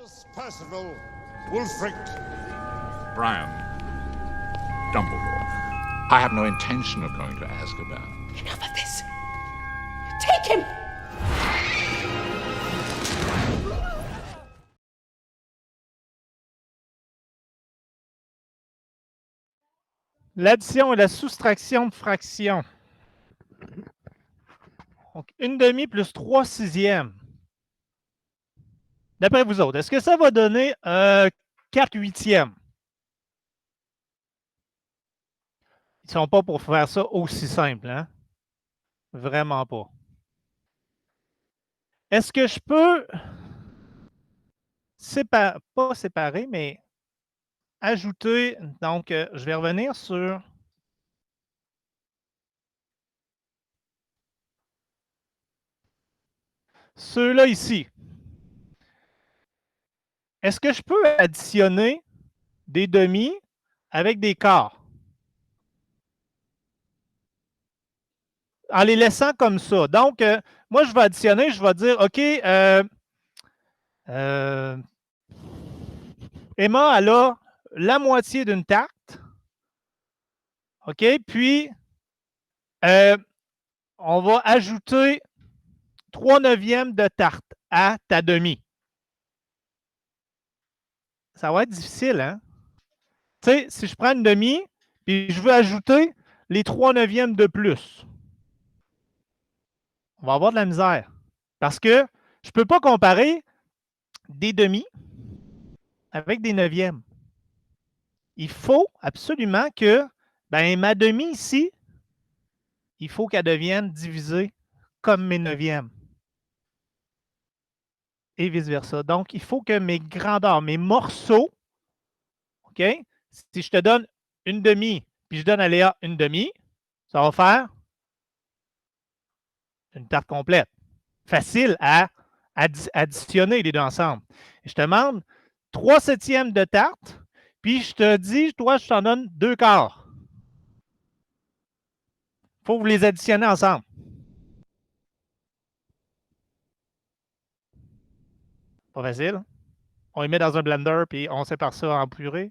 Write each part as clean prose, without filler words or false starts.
Percival Wulfric. Brian Dumbledore. I have no intention of going to Azkaban. Enough of this. Take him! L'addition et la soustraction de fractions. Donc, 1/2 plus 3 sixièmes. D'après vous autres, est-ce que ça va donner 4 huitièmes? Ils ne sont pas pour faire ça aussi simple, hein? Vraiment pas. Est-ce que je peux pas séparer, mais ajouter, donc je vais revenir sur ceux-là ici. Est-ce que je peux additionner des demi avec des quarts? En les laissant comme ça. Donc, moi, je vais additionner, je vais dire, OK, Emma, elle a la moitié d'une tarte. OK, puis on va ajouter 3/9 de tarte à ta demi. Ça va être difficile, hein? Tu sais, si je prends une demi, puis je veux ajouter les 3/9 de plus, on va avoir de la misère. Parce que je ne peux pas comparer des demi avec des neuvièmes. Il faut absolument que ma demi ici, il faut qu'elle devienne divisée comme mes neuvièmes. Et vice-versa. Donc, il faut que mes grandeurs, mes morceaux, OK? Si je te donne une demi, puis je donne à Léa une demi, ça va faire une tarte complète. Facile à additionner les deux ensemble. Et je te demande 3/7 de tarte, puis je te dis, toi, je t'en donne 2/4. Il faut que vous les additionner ensemble. Pas facile. On les met dans un blender, puis on sépare ça en purée.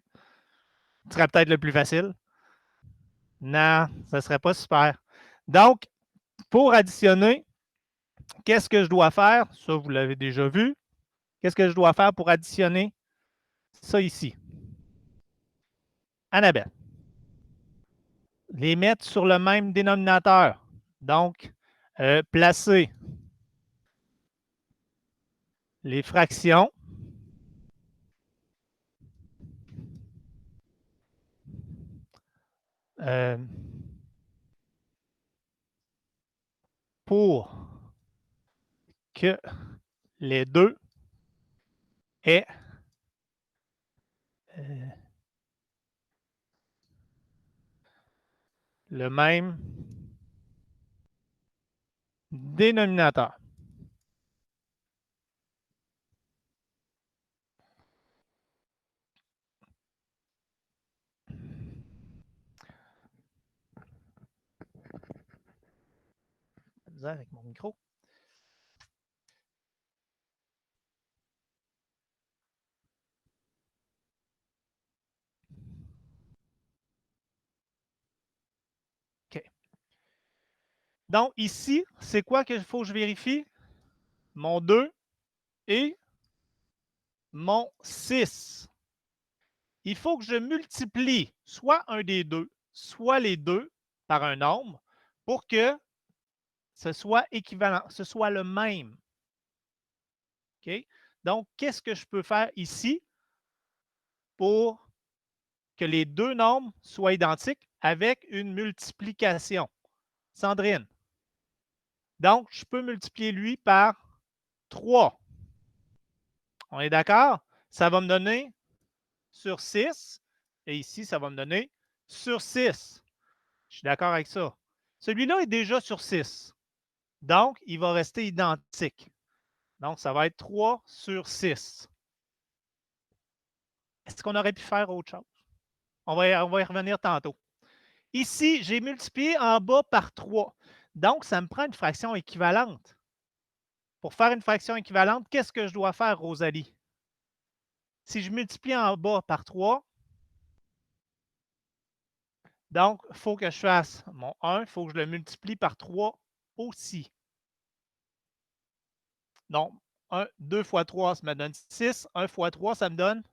Ce serait peut-être le plus facile. Non, ça ne serait pas super. Donc, pour additionner, qu'est-ce que je dois faire? Ça, vous l'avez déjà vu. Qu'est-ce que je dois faire pour additionner ça ici? Annabelle. Les mettre sur le même dénominateur. Donc, placer les fractions pour que les deux aient le même dénominateur. Avec mon micro. OK. Donc, ici, c'est quoi qu'il faut que je vérifie? Mon 2 et mon 6. Il faut que je multiplie soit un des deux, soit les deux par un nombre pour que ce soit équivalent, ce soit le même. OK? Donc, qu'est-ce que je peux faire ici pour que les deux nombres soient identiques avec une multiplication? Sandrine. Donc, je peux multiplier lui par 3. On est d'accord? Ça va me donner sur 6. Et ici, ça va me donner sur 6. Je suis d'accord avec ça. Celui-là est déjà sur 6. Donc, il va rester identique. Donc, ça va être 3 sur 6. Est-ce qu'on aurait pu faire autre chose? On va y revenir tantôt. Ici, j'ai multiplié en bas par 3. Donc, ça me prend une fraction équivalente. Pour faire une fraction équivalente, qu'est-ce que je dois faire, Rosalie? Si je multiplie en bas par 3, donc, il faut que je fasse mon 1, il faut que je le multiplie par 3 aussi. Donc, 2 fois 3, ça me donne 6. 1 fois 3, ça me donne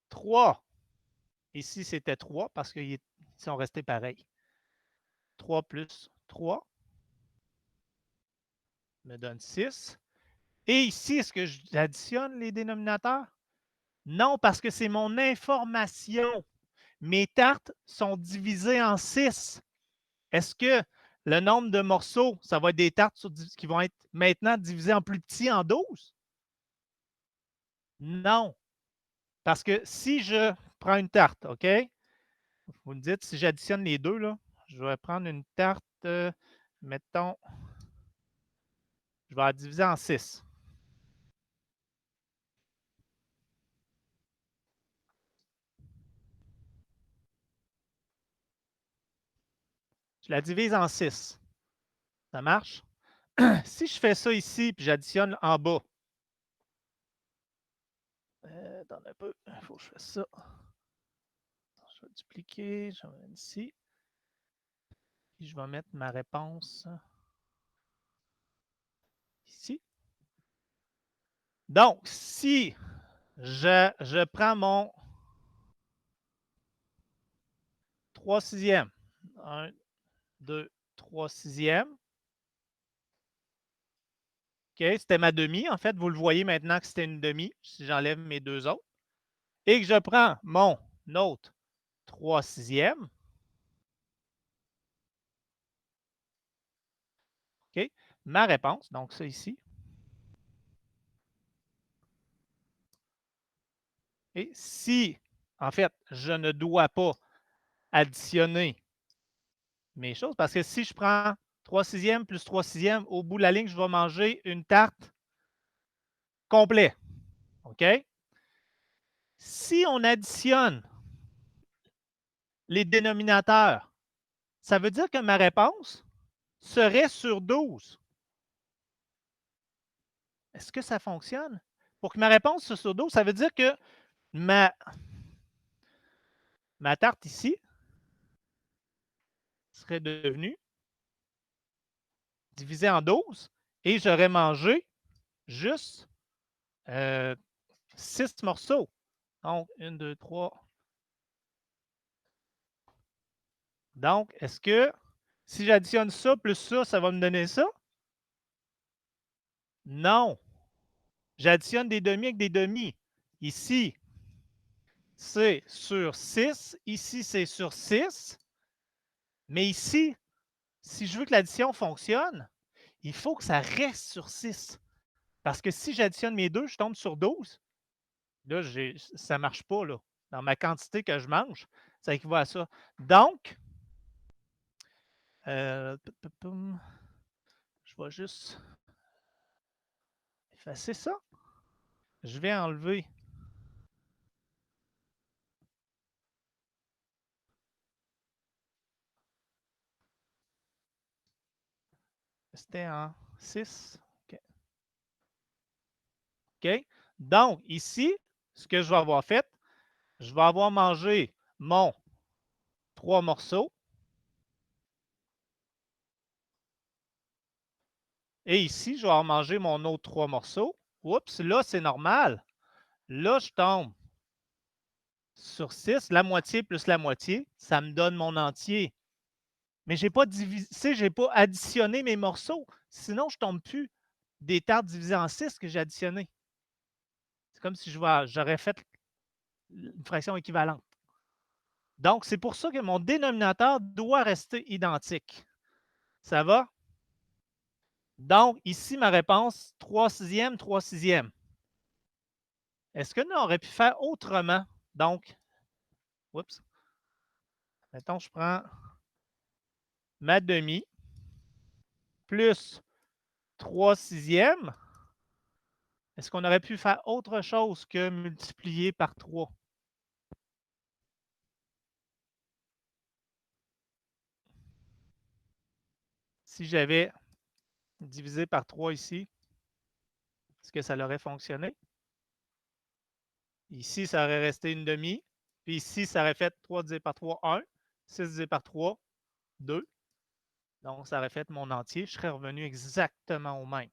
3. Ici, c'était 3 parce qu'ils sont restés pareils. 3 plus 3 me donne 6. Et ici, est-ce que j'additionne les dénominateurs? Non, parce que c'est mon information. Mes tartes sont divisées en 6. Est-ce que le nombre de morceaux, ça va être des tartes qui vont être maintenant divisées en plus petits, en 12? Non. Parce que si je prends une tarte, OK? Vous me dites, si j'additionne les deux, là, je vais prendre une tarte, mettons, je vais la diviser en 6. Je la divise en 6. Ça marche? Si je fais ça ici, puis j'additionne en bas, attends un peu, il faut que je fasse ça. Je vais dupliquer, je vais mettre ici. Puis je vais mettre ma réponse ici. Donc, si je prends mon 3 sixièmes, 1, 2, 3 sixièmes, OK, c'était ma demi. En fait, vous le voyez maintenant que c'était une demi, si j'enlève mes deux autres. Et que je prends mon autre 3 sixièmes. OK, ma réponse, donc ça ici. Et si, en fait, je ne dois pas additionner mes choses, parce que si je prends 3 sixièmes plus 3 sixièmes, au bout de la ligne, je vais manger une tarte complète. OK? Si on additionne les dénominateurs, ça veut dire que ma réponse serait sur 12. Est-ce que ça fonctionne? Pour que ma réponse soit sur 12, ça veut dire que ma tarte ici serait devenue divisée en 12 et j'aurais mangé juste 6 morceaux. Donc, 1, 2, 3. Donc, est-ce que si j'additionne ça plus ça va me donner ça? Non. J'additionne des demi avec des demi. Ici, c'est sur 6. Ici, c'est sur 6. Mais ici, si je veux que l'addition fonctionne, il faut que ça reste sur 6. Parce que si j'additionne mes deux, je tombe sur 12. Là, ça ne marche pas. Là. Dans ma quantité que je mange, ça équivaut à ça. Donc, je vais juste effacer ça. Je vais enlever c'était en 6. OK. OK. Donc, ici, ce que je vais avoir fait, je vais avoir mangé mon 3 morceaux. Et ici, je vais avoir mangé mon autre 3 morceaux. Oups, là, c'est normal. Là, je tombe sur 6, la moitié plus la moitié, ça me donne mon entier. Mais je n'ai pas divisé, je n'ai pas additionné mes morceaux. Sinon, je ne tombe plus des tartes divisées en 6 que j'ai additionnées. C'est comme si j'aurais fait une fraction équivalente. Donc, c'est pour ça que mon dénominateur doit rester identique. Ça va? Donc, ici, ma réponse, 3 sixièmes, 3 sixièmes. Est-ce que nous, on aurait pu faire autrement? Donc, oups. Mettons, je prends ma demi plus 3 sixièmes. Est-ce qu'on aurait pu faire autre chose que multiplier par 3? Si j'avais divisé par 3 ici, est-ce que ça aurait fonctionné? Ici, ça aurait resté une demi. Puis ici, ça aurait fait 3 divisé par 3, 1. 6 divisé par 3, 2. Donc, ça aurait fait mon entier. Je serais revenu exactement au même.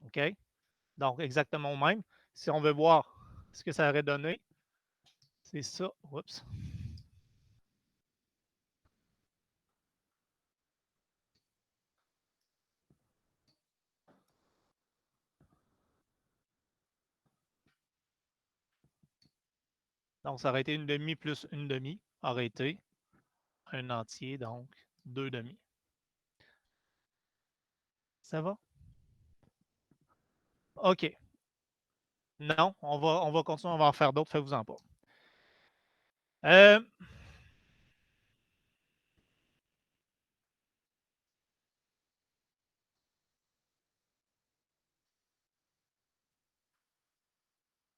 OK? Donc, exactement au même. Si on veut voir ce que ça aurait donné, c'est ça. Oups. Donc, ça aurait été une demi plus une demi, aurait été un entier, donc 2 demi. Ça va? OK. Non, on va continuer, on va en faire d'autres, faites-vous-en pas.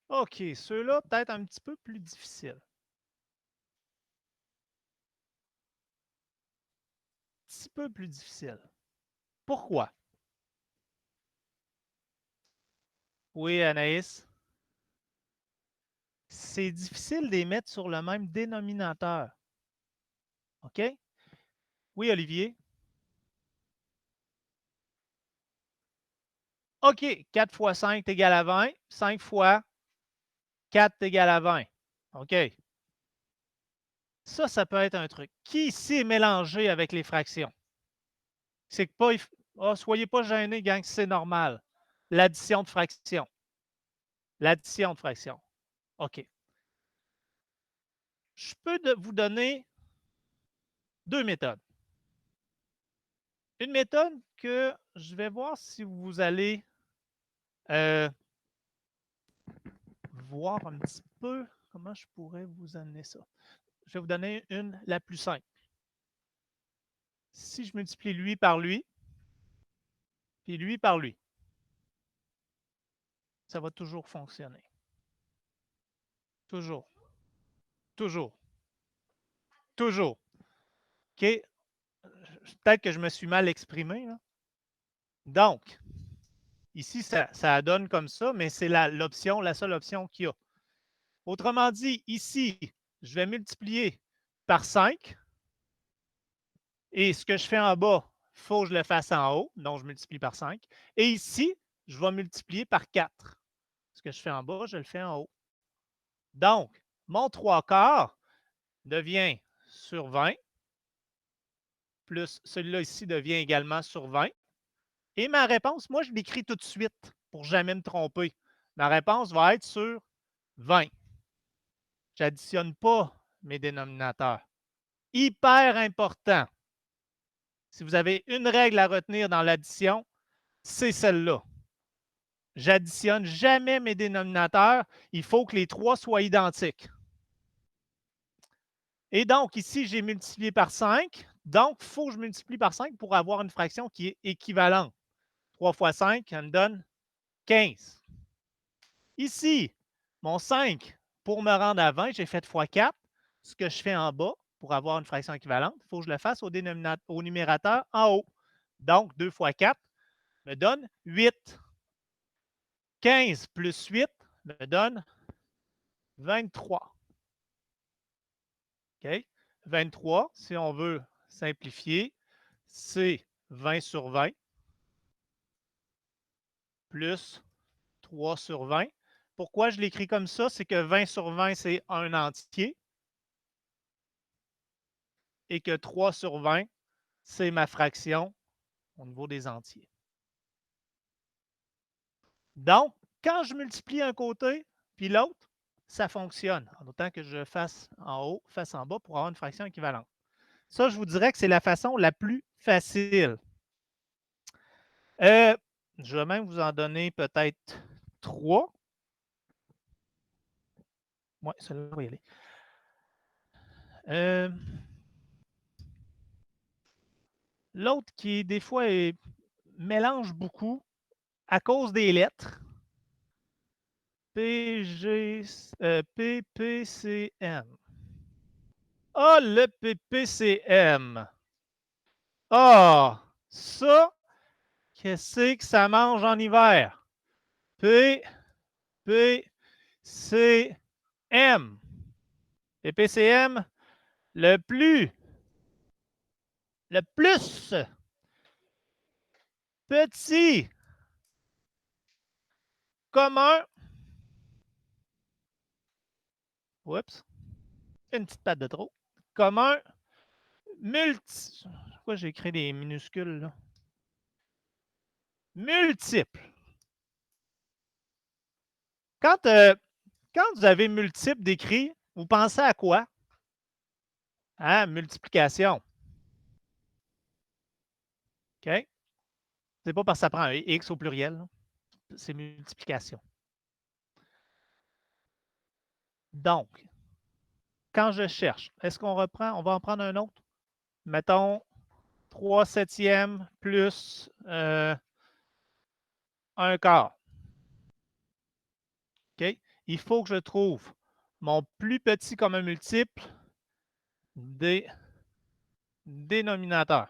OK, ceux-là, peut-être un petit peu plus difficiles. Un petit peu plus difficile. Pourquoi? Oui, Anaïs? C'est difficile de les mettre sur le même dénominateur. OK? Oui, Olivier? OK, 4 fois 5 est égal à 20. 5 fois 4 est égal à 20. OK. Ça peut être un truc. Qui ici est mélangé avec les fractions? C'est que pas. Soyez pas gênés, gang, c'est normal. L'addition de fractions. L'addition de fractions. OK. Je peux vous donner 2 méthodes. Une méthode que je vais voir si vous allez voir un petit peu comment je pourrais vous amener ça. Je vais vous donner une, la plus simple. Si je multiplie lui par lui, puis lui par lui, ça va toujours fonctionner. Toujours. Toujours. Toujours. OK? Peut-être que je me suis mal exprimé. Là. Donc, ici, ça donne comme ça, mais c'est la seule option qu'il y a. Autrement dit, ici, je vais multiplier par 5. Et ce que je fais en bas, il faut que je le fasse en haut. Donc, je multiplie par 5. Et ici, je vais multiplier par 4. Ce que je fais en bas, je le fais en haut. Donc, mon 3/4 devient sur 20, plus celui-là ici devient également sur 20. Et ma réponse, moi, je l'écris tout de suite pour ne jamais me tromper. Ma réponse va être sur 20. Je n'additionne pas mes dénominateurs. Hyper important. Si vous avez une règle à retenir dans l'addition, c'est celle-là. J'additionne jamais mes dénominateurs. Il faut que les 3 soient identiques. Et donc, ici, j'ai multiplié par 5. Donc, il faut que je multiplie par 5 pour avoir une fraction qui est équivalente. 3 fois 5, ça me donne 15. Ici, mon 5, pour me rendre à 20, j'ai fait fois 4. Ce que je fais en bas, pour avoir une fraction équivalente, il faut que je le fasse au numérateur en haut. Donc, 2 fois 4 me donne 8. 15 plus 8 me donne 23. OK? 23, si on veut simplifier, c'est 20 sur 20 plus 3 sur 20. Pourquoi je l'écris comme ça? C'est que 20 sur 20, c'est un entier et que 3 sur 20, c'est ma fraction au niveau des entiers. Donc, quand je multiplie un côté puis l'autre, ça fonctionne. En autant que je fasse en haut, fasse en bas pour avoir une fraction équivalente. Ça, je vous dirais que c'est la façon la plus facile. Je vais même vous en donner peut-être 3. Oui, celle-là, on va y aller. L'autre qui, des fois, mélange beaucoup à cause des lettres. PPCM. Ah, le PPCM. Ah, ça, qu'est-ce que ça mange en hiver? PPCM. PPCM, le plus petit commun. Oups. Une petite patte de trop. Commun Pourquoi j'ai écrit des minuscules là? Multiple. Quand vous avez multiple d'écrit, vous pensez à quoi? Hein? Multiplication. OK? C'est pas parce que ça prend un X au pluriel. C'est multiplication. Donc, quand je cherche, est-ce qu'on reprend? On va en prendre un autre. Mettons 3 septièmes plus 1 quart. OK? Il faut que je trouve mon plus petit commun multiple des dénominateurs.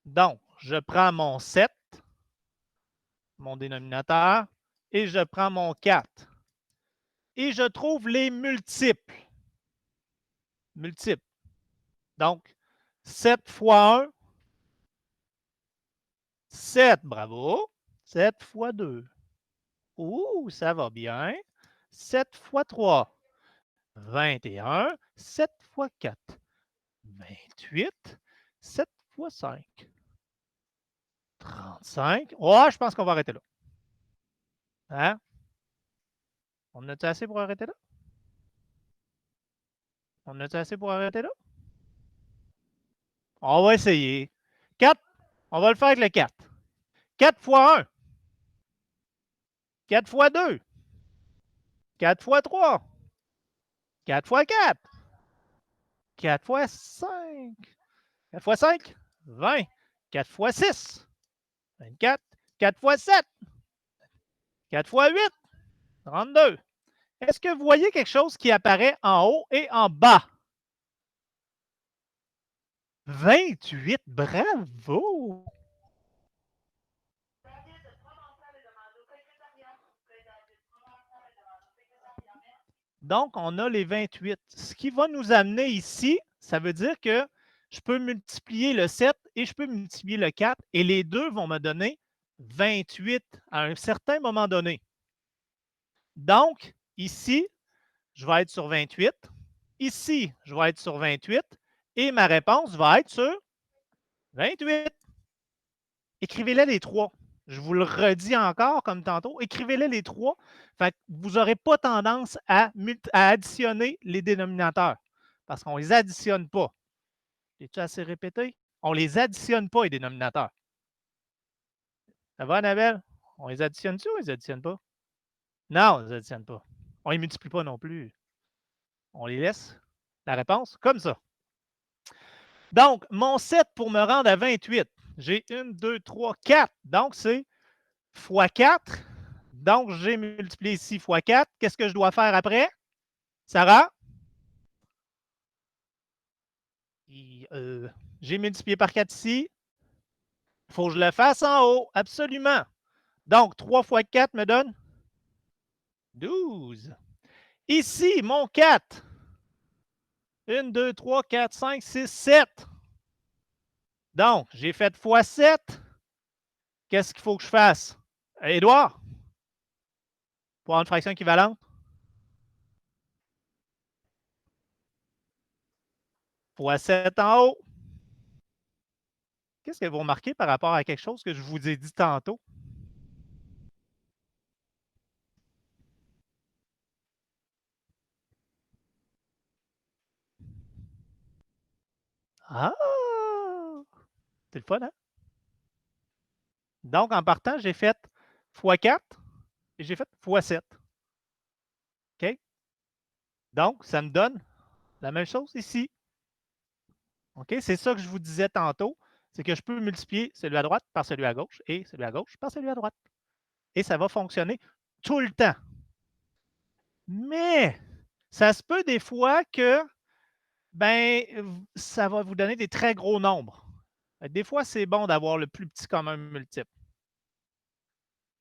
Donc, je prends mon 7, mon dénominateur, et je prends mon 4. Et je trouve les multiples. Multiples. Donc, 7 fois 1, 7, bravo. 7 fois 2. Ouh, ça va bien. 7 fois 3, 21. 7 fois 4, 28. 7 fois 5, 35. Oh, je pense qu'on va arrêter là. Hein? On a-tu assez pour arrêter là? On a-tu assez pour arrêter là? On va essayer. 4, on va le faire avec le 4. 4 fois 1. 4 fois 2. 4 fois 3. 4 fois 4. 4 fois 5. 4 fois 5, 20. 4 fois 6, 24. 4 fois 7, 4 fois 8, 32. Est-ce que vous voyez quelque chose qui apparaît en haut et en bas? 28, bravo! Donc, on a les 28. Ce qui va nous amener ici, ça veut dire que je peux multiplier le 7 et je peux multiplier le 4 et les deux vont me donner 28 à un certain moment donné. Donc, ici, je vais être sur 28. Ici, je vais être sur 28 et ma réponse va être sur 28. Écrivez-les les trois. Je vous le redis encore comme tantôt. Écrivez-les les trois. Fait que vous n'aurez pas tendance à additionner les dénominateurs parce qu'on ne les additionne pas. Es-tu assez répété? On ne les additionne pas, les dénominateurs. Ça va, Annabelle? On les additionne-tu ou on ne les additionne pas? Non, on ne les additionne pas. On ne les multiplie pas non plus. On les laisse. La réponse, comme ça. Donc, mon 7 pour me rendre à 28, j'ai 1, 2, 3, 4. Donc, c'est fois 4. Donc, j'ai multiplié ici fois 4. Qu'est-ce que je dois faire après? Sarah? J'ai multiplié par 4 ici. Il faut que je le fasse en haut, absolument. Donc, 3 fois 4 me donne 12. Ici, mon 4. 1, 2, 3, 4, 5, 6, 7. Donc, j'ai fait fois 7. Qu'est-ce qu'il faut que je fasse? Édouard? Pour avoir une fraction équivalente? Fois 7 en haut. Qu'est-ce que vous remarquez par rapport à quelque chose que je vous ai dit tantôt? Ah! C'est le fun, hein? Donc, en partant, j'ai fait fois 4 et j'ai fait fois 7. OK? Donc, ça me donne la même chose ici. OK? C'est ça que je vous disais tantôt. C'est que je peux multiplier celui à droite par celui à gauche et celui à gauche par celui à droite. Et ça va fonctionner tout le temps. Mais ça se peut des fois que ben, ça va vous donner des très gros nombres. Des fois, c'est bon d'avoir le plus petit commun multiple.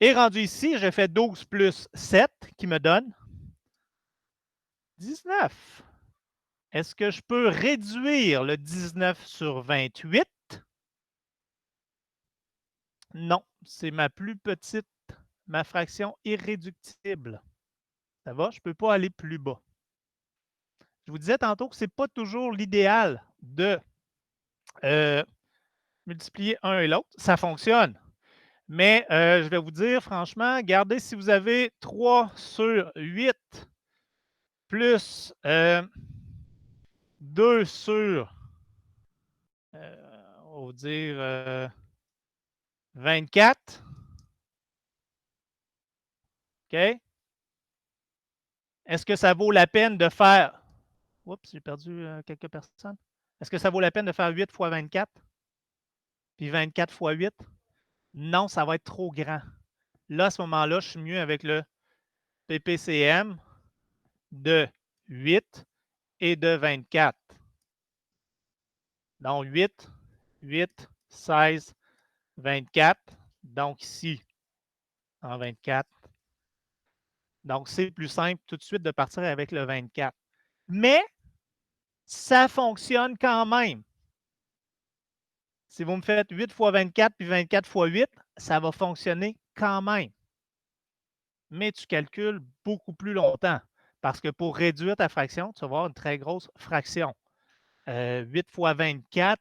Et rendu ici, je fais 12 plus 7 qui me donne 19. Est-ce que je peux réduire le 19 sur 28? Non, c'est ma plus petite, ma fraction irréductible. Ça va? Je ne peux pas aller plus bas. Je vous disais tantôt que ce n'est pas toujours l'idéal de multiplier un et l'autre. Ça fonctionne. Mais je vais vous dire, franchement, regardez, si vous avez 3 sur 8 plus 2 sur, on va dire, 24. OK? Est-ce que ça vaut la peine de faire... Oups, j'ai perdu quelques personnes. Est-ce que ça vaut la peine de faire 8 fois 24? Puis 24 fois 8? Non, ça va être trop grand. Là, à ce moment-là, je suis mieux avec le PPCM de 8 et de 24. Donc, 8, 8, 16, 24. Donc, ici, en 24. Donc, c'est plus simple tout de suite de partir avec le 24. Mais, ça fonctionne quand même. Si vous me faites 8 fois 24 puis 24 fois 8, ça va fonctionner quand même. Mais tu calcules beaucoup plus longtemps. Parce que pour réduire ta fraction, tu vas avoir une très grosse fraction. 8 fois 24,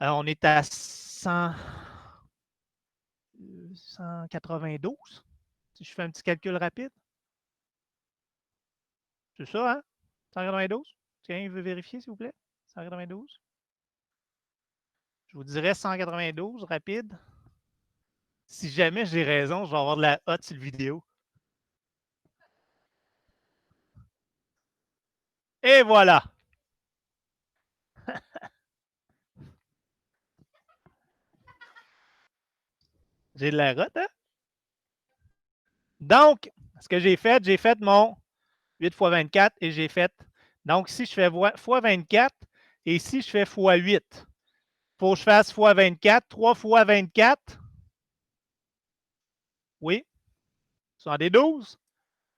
on est à 192. Si je fais un petit calcul rapide. C'est ça, hein? 192? Quelqu'un veut vérifier, s'il vous plaît? 192? Je vous dirais 192, rapide. Si jamais j'ai raison, je vais avoir de la hotte sur le vidéo. Et voilà! J'ai de la hotte, hein? Donc, ce que j'ai fait mon 8 fois 24 et j'ai fait... Donc, ici, je fais fois 24 et ici, je fais fois 8. Il faut que je fasse fois 24. 3 fois 24. Oui. 72.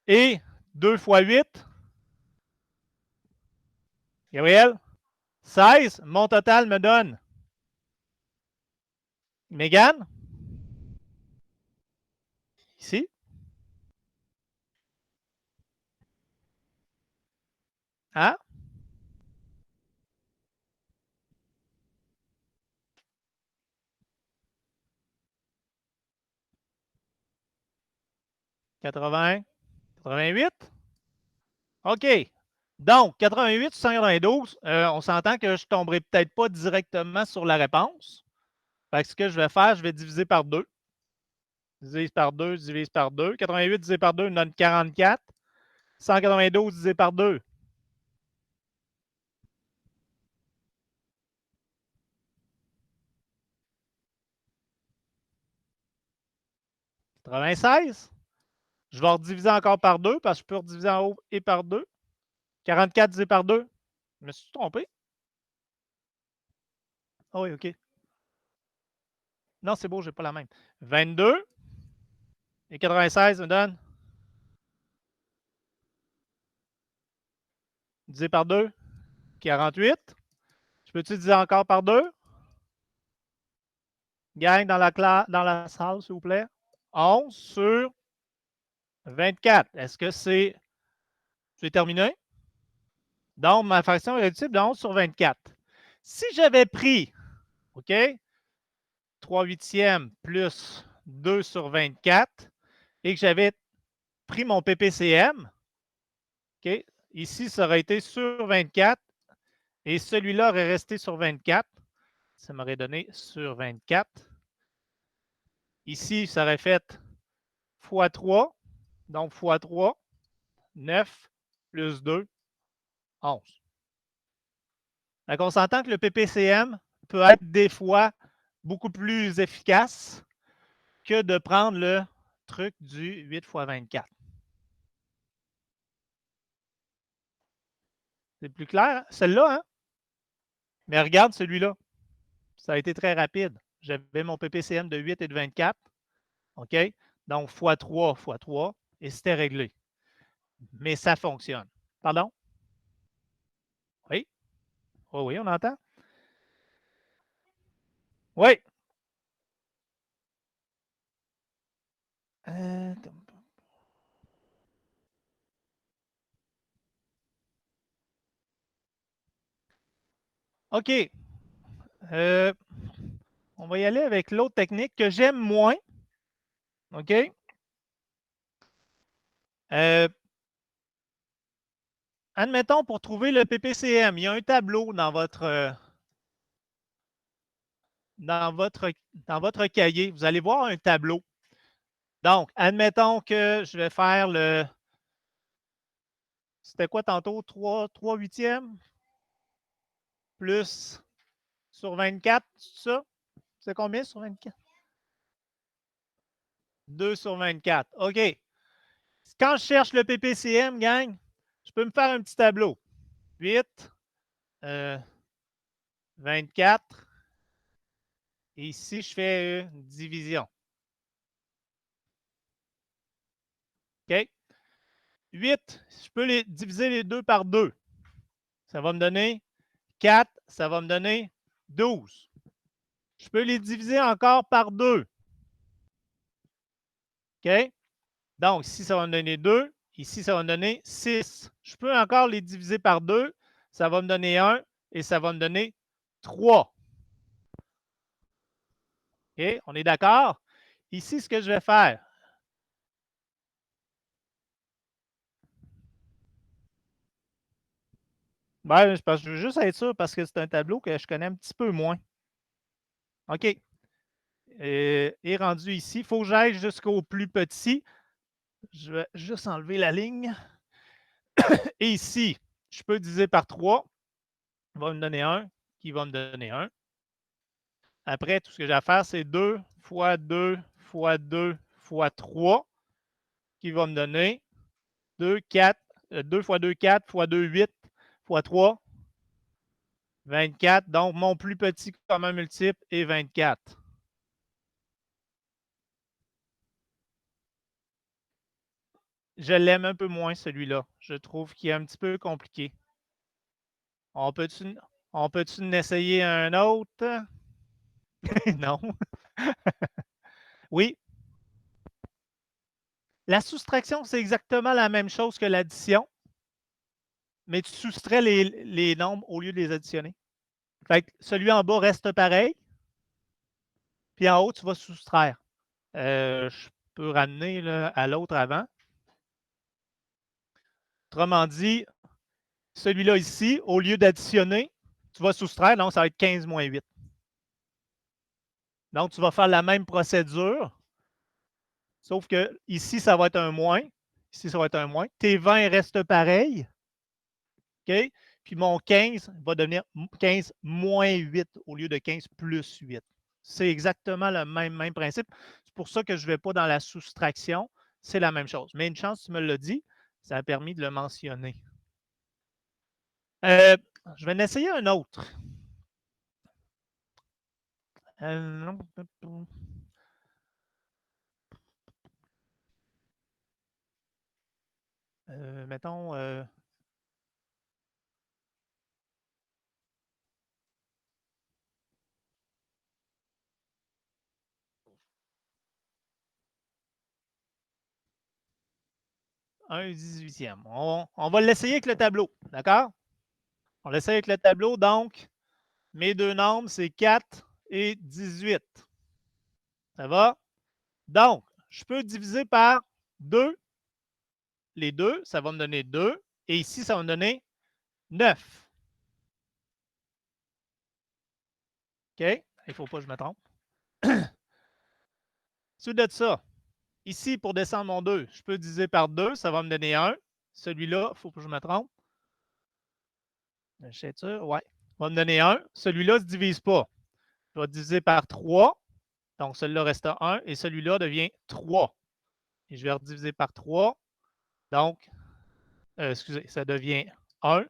Et 2 fois 8. Gabriel? 16. Mon total me donne. Mégane? Ici. Hein? « 88? OK. Donc, 88 sur 192, on s'entend que je ne tomberai peut-être pas directement sur la réponse. Fait que ce que je vais faire, je vais diviser par 2. Divise par 2, divise par 2. 88 divisé par 2 me donne 44. 192 divisé par 2. « 96. Je vais rediviser encore par 2 parce que je peux rediviser en haut et par 2. 44 divisé par 2. Je me suis trompé? Ah oui, OK. Non, c'est beau, je n'ai pas la même. 22 et 96 me donne divisé par 2. 48. Je peux-tu diviser encore par 2? Gang dans la salle, s'il vous plaît. 11 sur 24. Est-ce que c'est terminé? Donc, ma fraction est réductible de 11 sur 24. Si j'avais pris, OK, 3 huitièmes plus 2 sur 24 et que j'avais pris mon PPCM, OK, ici, ça aurait été sur 24 et celui-là aurait resté sur 24. Ça m'aurait donné sur 24. Ici, ça aurait fait fois 3. Donc, fois 3, 9 plus 2, 11. Donc, on s'entend que le PPCM peut être des fois beaucoup plus efficace que de prendre le truc du 8 fois 24. C'est plus clair, hein? Celle-là, hein? Mais regarde celui-là. Ça a été très rapide. J'avais mon PPCM de 8 et de 24. OK? Donc, x3 x 3, et c'était réglé. Mais ça fonctionne. Pardon? Oui? Oui, oui, on entend? Oui. OK. On va y aller avec l'autre technique que j'aime moins. OK? Admettons, pour trouver le PPCM, il y a un tableau dans votre cahier. Vous allez voir un tableau. Donc, admettons que je vais faire le... C'était quoi tantôt? 3 huitièmes? Plus sur 24, c'est ça? C'est combien sur 24? 2 sur 24. OK. Quand je cherche le PPCM, gang, je peux me faire un petit tableau. 8, 24. Et ici, je fais une division. OK? 8, je peux diviser les deux par 2. Ça va me donner 4, ça va me donner 12. Je peux les diviser encore par 2. OK? Donc, ici, ça va me donner 2. Ici, ça va me donner 6. Je peux encore les diviser par 2. Ça va me donner 1 et ça va me donner 3. OK? On est d'accord? Ici, ce que je vais faire, ben, je veux juste être sûr parce que c'est un tableau que je connais un petit peu moins. OK. Et rendu ici, il faut que j'aille jusqu'au plus petit. Je vais juste enlever la ligne. Et ici, je peux diviser par 3. Il va me donner 1, qui va me donner 1. Après, tout ce que j'ai à faire, c'est 2 fois 2 fois 2 fois 3, qui va me donner 2, 4, 2 fois 2, 4 fois 2, 8 fois 3, 24. Donc, mon plus petit commun multiple est 24. Je l'aime un peu moins, celui-là. Je trouve qu'il est un petit peu compliqué. On peut-tu en essayer un autre? Non. Oui. La soustraction, c'est exactement la même chose que l'addition, mais tu soustrais les nombres au lieu de les additionner. Fait que celui en bas reste pareil, puis en haut, tu vas soustraire. Je peux ramener là, à l'autre avant. Autrement dit, celui-là ici, au lieu d'additionner, tu vas soustraire, donc ça va être 15 moins 8. Donc, tu vas faire la même procédure, sauf que ici, ça va être un moins. Ici, ça va être un moins. Tes 20 restent pareils. OK? Puis mon 15 va devenir 15 moins 8 au lieu de 15 plus 8. C'est exactement le même principe. C'est pour ça que je ne vais pas dans la soustraction. C'est la même chose. Mais une chance, tu me l'as dit, ça a permis de le mentionner. Je vais en essayer un autre. Mettons... un 18e. On va l'essayer avec le tableau, d'accord? On l'essaye avec le tableau, donc mes deux nombres, c'est 4 et 18. Ça va? Donc, je peux diviser par 2. Les deux, ça va me donner 2. Et ici, ça va me donner 9. OK? Il ne faut pas que je me trompe. Suite de ça, ici, pour descendre mon 2, je peux diviser par 2. Ça va me donner 1. Celui-là, il faut que je me trompe. Je suis sûr? Ouais. Ça va me donner 1. Celui-là ne se divise pas. Je vais diviser par 3. Donc, celui-là reste 1 et celui-là devient 3. Et je vais rediviser par 3. Donc, excusez, ça devient 1. Je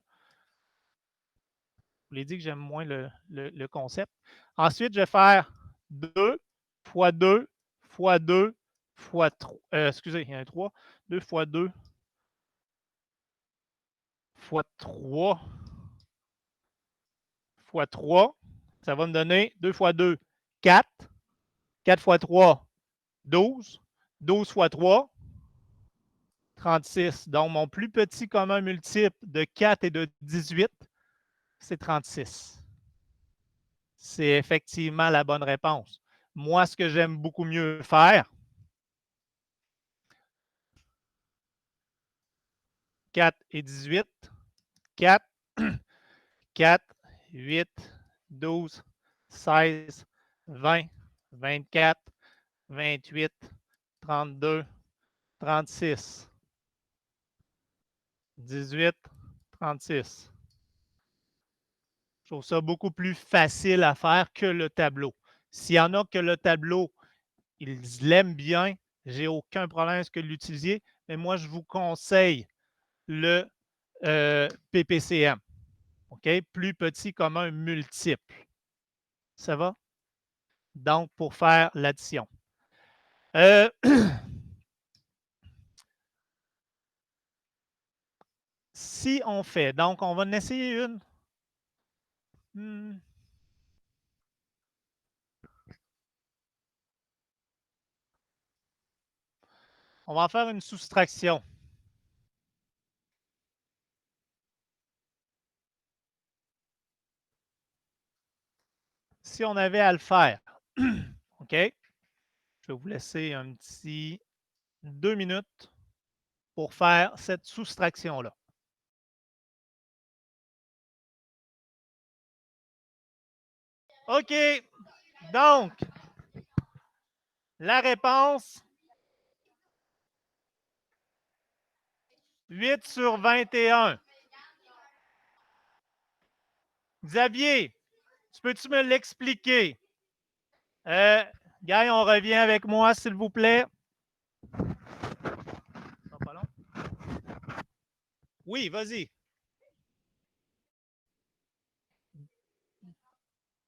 vous l'ai dit que j'aime moins le concept. Ensuite, je vais faire 2 fois 2 fois 2 fois 3. Excusez, il y a un 3. 2 fois 2 fois 3 fois 3. Ça va me donner 2 fois 2, 4. 4 fois 3, 12. 12 fois 3, 36. Donc, mon plus petit commun multiple de 4 et de 18, c'est 36. C'est effectivement la bonne réponse. Moi, ce que j'aime beaucoup mieux faire, 4 et 18, 4, 4, 8, 12, 16, 20, 24, 28, 32, 36, 18, 36. Je trouve ça beaucoup plus facile à faire que le tableau. S'il y en a que le tableau, ils l'aiment bien, j'ai aucun problème à ce que l'utilisiez, mais moi, je vous conseille le PPCM. OK? Plus petit commun multiple. Ça va? Donc, pour faire l'addition. Si on fait, donc on va en essayer une. On va en faire une soustraction. Si on avait à le faire, OK? Je vais vous laisser un petit 2 minutes pour faire cette soustraction-là. OK. Donc, la réponse, 8 sur 21. Xavier, peux-tu me l'expliquer? Guy, on revient avec moi, s'il vous plaît. Pas long. Oui, vas-y.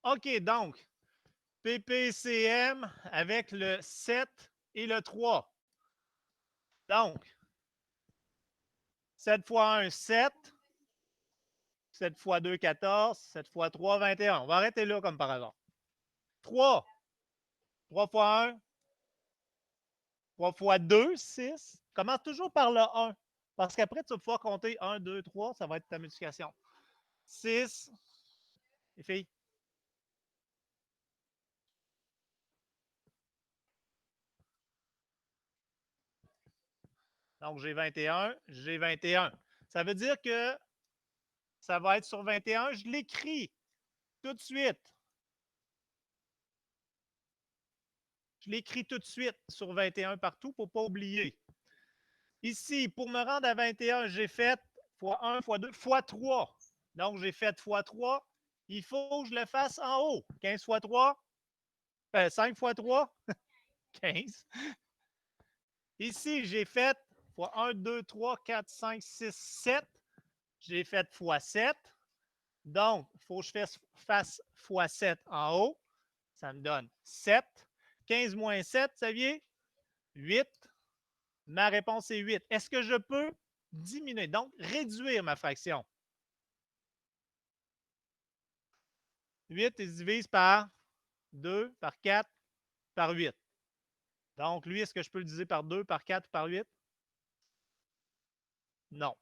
OK, donc, PPCM avec le 7 et le 3. Donc, 7 fois 1, 7. 7 fois 2, 14. 7 fois 3, 21. On va arrêter là comme par hasard. 3. 3 fois 1. 3 fois 2, 6. Commence toujours par le 1. Parce qu'après, tu vas pouvoir compter 1, 2, 3. Ça va être ta multiplication. 6. Les filles? Donc, j'ai 21. J'ai 21. Ça veut dire que ça va être sur 21. Je l'écris tout de suite. Je l'écris tout de suite sur 21 partout pour ne pas oublier. Ici, pour me rendre à 21, j'ai fait fois 1, fois 2, fois 3. Donc, j'ai fait fois 3. Il faut que je le fasse en haut. 15 fois 3. 5 fois 3. 15. Ici, j'ai fait fois 1, 2, 3, 4, 5, 6, 7. J'ai fait fois 7. Donc, il faut que je fasse fois 7 en haut. Ça me donne 7. 15 moins 7, Xavier? 8. Ma réponse est 8. Est-ce que je peux diminuer, donc réduire ma fraction? 8, il se divise par 2, par 4, par 8. Donc, lui, est-ce que je peux le diviser par 2, par 4 ou par 8? Non.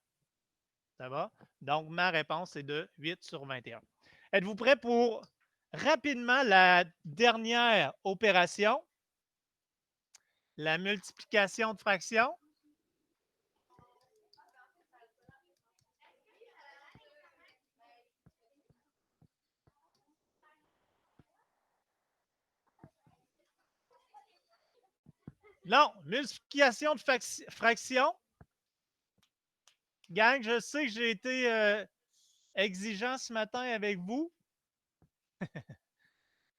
Ça va? Donc, ma réponse est de 8 sur 21. Êtes-vous prêts pour rapidement la dernière opération? La multiplication de fractions? Non, multiplication de fractions. Gang, je sais que j'ai été exigeant ce matin avec vous.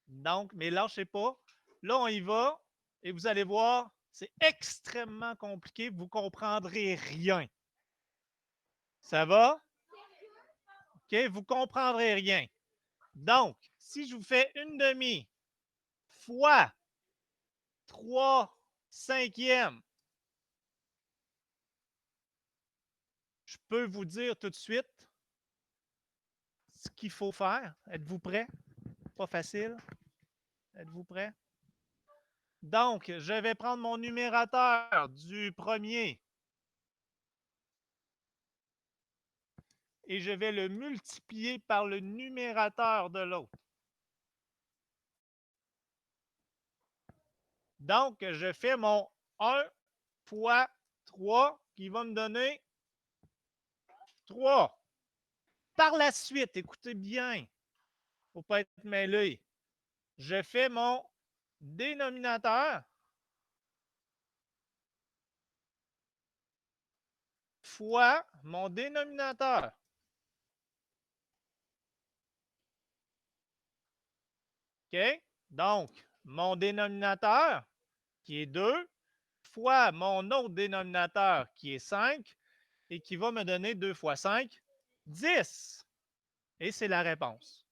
Donc, mais lâchez pas. Là, on y va et vous allez voir, c'est extrêmement compliqué. Vous ne comprendrez rien. Ça va? OK? Vous ne comprendrez rien. Donc, si je vous fais une demi fois 3/5, je peux vous dire tout de suite ce qu'il faut faire. Êtes-vous prêts? Pas facile. Êtes-vous prêts? Donc, je vais prendre mon numérateur du premier et je vais le multiplier par le numérateur de l'autre. Donc, je fais mon 1 fois 3 qui va me donner 3. Par la suite, écoutez bien, il ne faut pas être mêlé. Je fais mon dénominateur fois mon dénominateur. OK? Donc, mon dénominateur, qui est 2, fois mon autre dénominateur, qui est 5, et qui va me donner 2 fois 5, 10. Et c'est la réponse.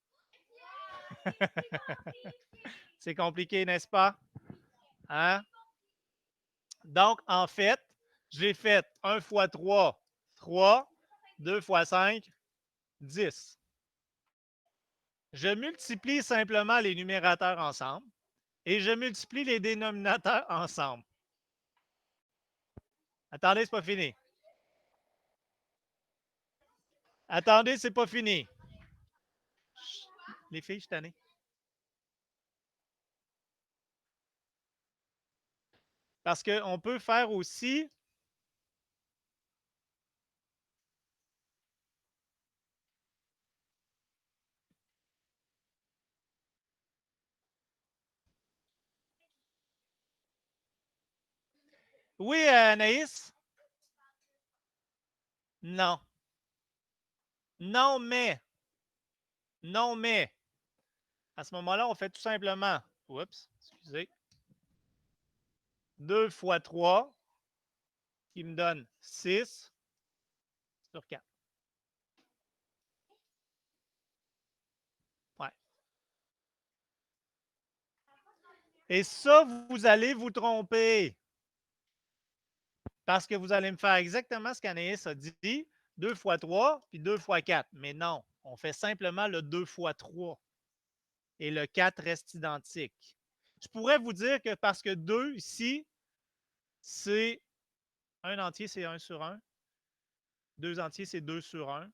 C'est compliqué, n'est-ce pas? Hein? Donc, en fait, j'ai fait 1 fois 3, 3, 2 fois 5, 10. Je multiplie simplement les numérateurs ensemble et je multiplie les dénominateurs ensemble. Attendez, c'est pas fini. Attendez, c'est pas fini. Les filles, je suis tanné. Parce qu'on peut faire aussi oui, Anaïs? Non. Non, mais. Non, mais. À ce moment-là, on fait tout simplement. Oups, excusez. 2 fois 3, qui me donne 6 sur 4. Ouais. Et ça, vous allez vous tromper. Parce que vous allez me faire exactement ce qu'Anaïs a dit. 2 fois 3, puis 2 fois 4. Mais non, on fait simplement le 2 fois 3. Et le 4 reste identique. Je pourrais vous dire que parce que 2 ici, c'est 1 entier, c'est 1 sur 1. 2 entiers, c'est 2 sur 1.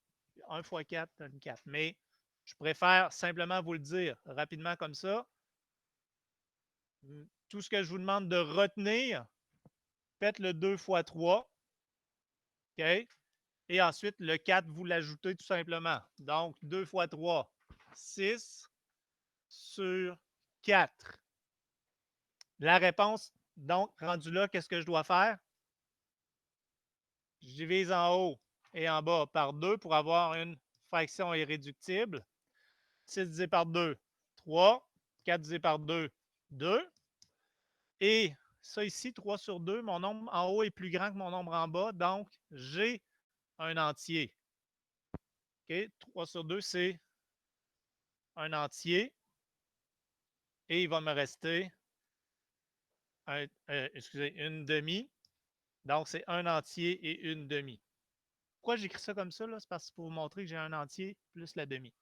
1 fois 4 donne 4. Mais je préfère simplement vous le dire rapidement comme ça. Tout ce que je vous demande de retenir, faites le 2 fois 3. OK? Et ensuite, le 4, vous l'ajoutez tout simplement. Donc, 2 fois 3, 6 sur 4. La réponse, donc, rendue là, qu'est-ce que je dois faire? Je divise en haut et en bas par 2 pour avoir une fraction irréductible. 6 divisé par 2, 3. 4 divisé par 2, 2. Et ça ici, 3 sur 2, mon nombre en haut est plus grand que mon nombre en bas, donc j'ai un entier. OK? 3 sur 2, c'est un entier. Et il va me rester une demi. Donc, c'est un entier et une demi. Pourquoi j'écris ça comme ça? C'est parce que pour vous montrer que j'ai un entier plus la demi.